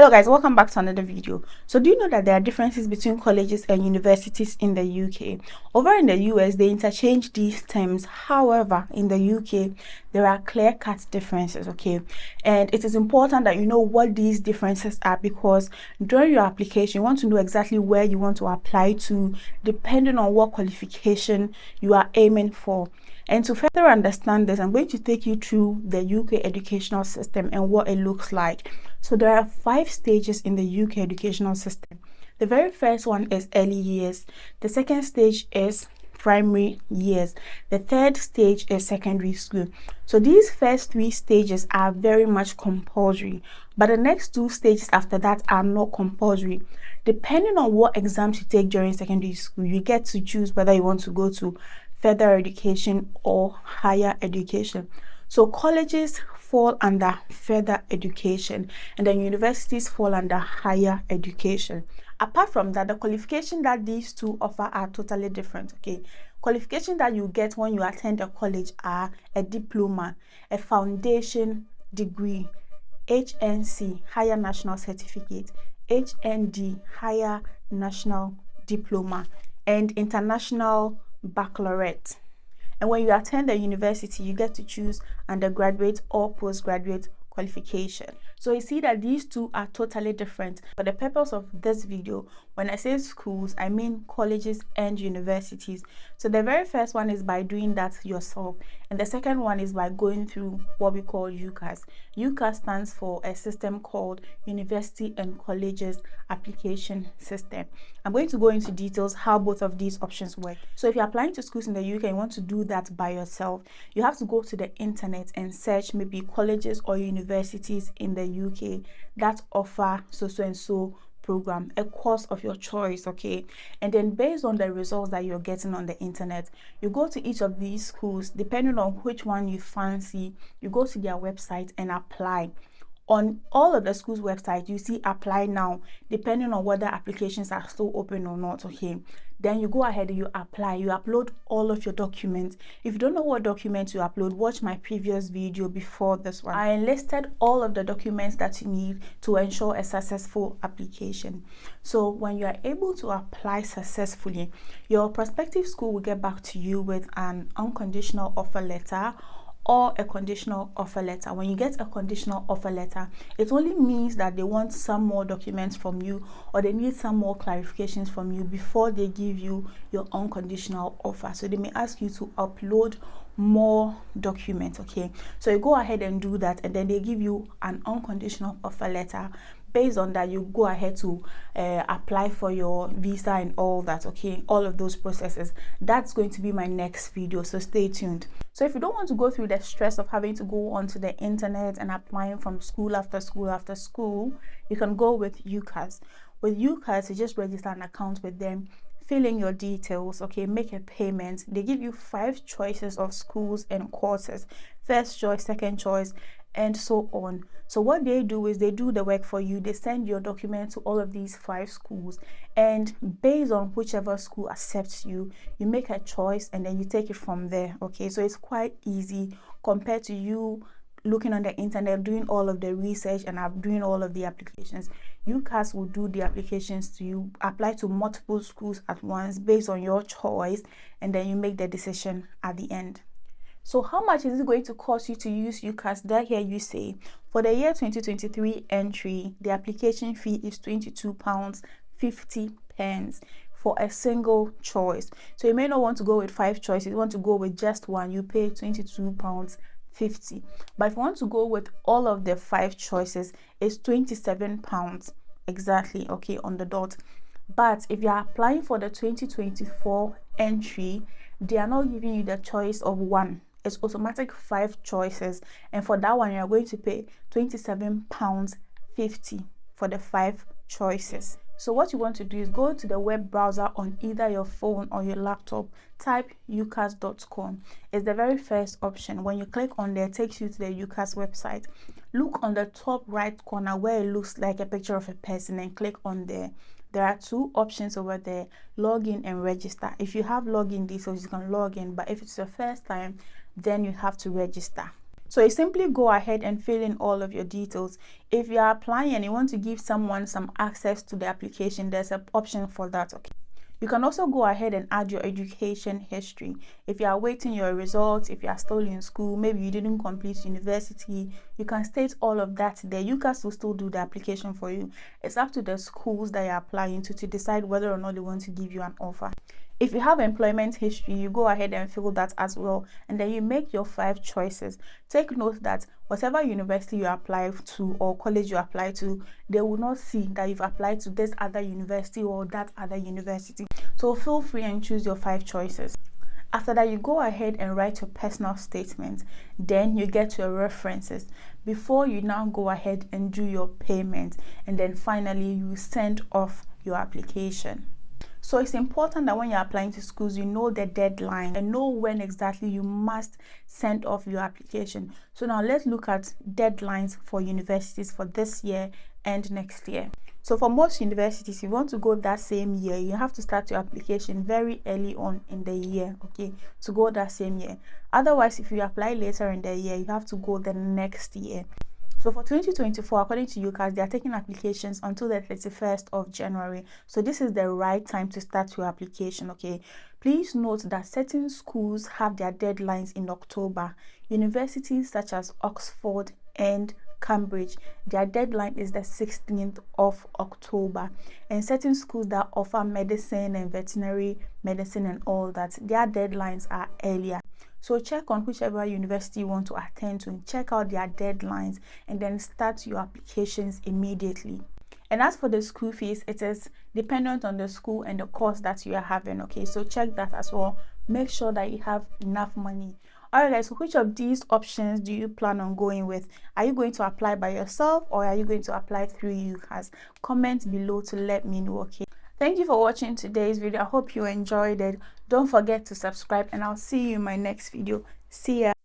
Hello guys, welcome back to another video. So do you know that there are differences between colleges and universities in the UK? Over in the US, they interchange these terms. However, in the UK, there are clear-cut differences, okay? And it is important that you know what these differences are, because during your application, you want to know exactly where you want to apply to, depending on what qualification you are aiming for. And to further understand this, I'm going to take you through the UK educational system and what it looks like. So there are 5 stages in the UK educational system. The very first one is early years. The second stage is primary years. The third stage is secondary school. So these first 3 stages are very much compulsory, but the next 2 stages after that are not compulsory. Depending on what exams you take during secondary school, you get to choose whether you want to go to further education or higher education. So colleges fall under further education and then universities fall under higher education. Apart from that, the qualification that these two offer are totally different, okay? Qualification that you get when you attend a college are a diploma, a foundation degree, HNC, higher national certificate, HND, higher national diploma, and international baccalaureate. And when you attend a university, you get to choose undergraduate or postgraduate qualification. So you see that these two are totally different. For the purpose of this video, when I say schools, I mean colleges and universities. So the very first one is by doing that yourself, and the second one is by going through what we call UCAS. UCAS stands for a system called University and Colleges Application System. I'm going to go into details how both of these options work. So if you're applying to schools in the UK and you want to do that by yourself, you have to go to the internet and search maybe colleges or universities in the UK that offer so and so program, a course of your choice, okay? And then based on the results that you're getting on the internet, you go to each of these schools. Depending on which one you fancy, you go to their website and apply. On all of the schools' website, you see apply now, depending on whether applications are still open or not, okay? Then you go ahead and you apply, you upload all of your documents. If you don't know what documents you upload, watch my previous video before this one. I enlisted all of the documents that you need to ensure a successful application. So when you are able to apply successfully, your prospective school will get back to you with an unconditional offer letter or a conditional offer letter. When you get a conditional offer letter, it only means that they want some more documents from you, or they need some more clarifications from you before they give you your unconditional offer. So they may ask you to upload more documents, okay? So you go ahead and do that, and then they give you an unconditional offer letter. Based on that, you go ahead to apply for your visa and all that, okay? All of those processes. That's going to be my next video, so stay tuned. So if you don't want to go through the stress of having to go onto the internet and applying from school after school after school, you can go with UCAS. With UCAS, you just register an account with them, fill in your details, okay, make a payment. They give you 5 choices of schools and courses, first choice, second choice, and so on. So what they do is they do the work for you. They send your document to all of these 5 schools, and based on whichever school accepts you, you make a choice and then you take it from there, okay? So it's quite easy compared to you looking on the internet, doing all of the research and doing all of the applications. UCAS will do the applications to you, apply to multiple schools at once based on your choice, and then you make the decision at the end. So how much is it going to cost you to use UCAS? There here you say, for the year 2023 entry, the application fee is £22.50 for a single choice. So you may not want to go with 5 choices, you want to go with just one, you pay £22.50. But if you want to go with all of the 5 choices, it's £27 exactly, okay, on the dot. But if you are applying for the 2024 entry, they are not giving you the choice of one. It's automatic 5 choices, and for that one you are going to pay £27.50 for the 5 choices. So what you want to do is go to the web browser on either your phone or your laptop, type ucas.com. It's the very first option. When you click on there, it takes you to the UCAS website. Look on the top right corner where it looks like a picture of a person and click on there. There are 2 options over there, log in and register. If you have login details, you can log in, but if it's your first time, then you have to register. So you simply go ahead and fill in all of your details. If you are applying and you want to give someone some access to the application, there's an option for that. Okay. You can also go ahead and add your education history. If you are waiting your results, if you are still in school, maybe you didn't complete university, you can state all of that there. UCAS will still do the application for you. It's up to the schools that you're applying to decide whether or not they want to give you an offer. If you have employment history, you go ahead and fill that as well, and then you make your 5 choices. Take note that whatever university you apply to or college you apply to, they will not see that you've applied to this other university or that other university. So feel free and choose your 5 choices. After that, you go ahead and write your personal statement. Then you get your references before you now go ahead and do your payment, and then finally you send off your application. So it's important that when you're applying to schools, you know the deadline and know when exactly you must send off your application. So now let's look at deadlines for universities for this year and next year. So for most universities, if you want to go that same year, you have to start your application very early on in the year, okay, to go that same year. Otherwise, if you apply later in the year, you have to go the next year. So for 2024, according to UCAS, they are taking applications until the 31st of January. So this is the right time to start your application, okay? Please note that certain schools have their deadlines in October. Universities such as Oxford and Cambridge, their deadline is the 16th of October. And certain schools that offer medicine and veterinary medicine and all that, their deadlines are earlier. So check on whichever university you want to attend to and check out their deadlines, and then start your applications immediately. And as for the school fees, it is dependent on the school and the course that you are having, okay? So check that as well. Make sure that you have enough money. Alright guys, so which of these options do you plan on going with? Are you going to apply by yourself or are you going to apply through UCAS? Comment below to let me know, okay? Thank you for watching today's video. I hope you enjoyed it. Don't forget to subscribe and I'll see you in my next video. See ya.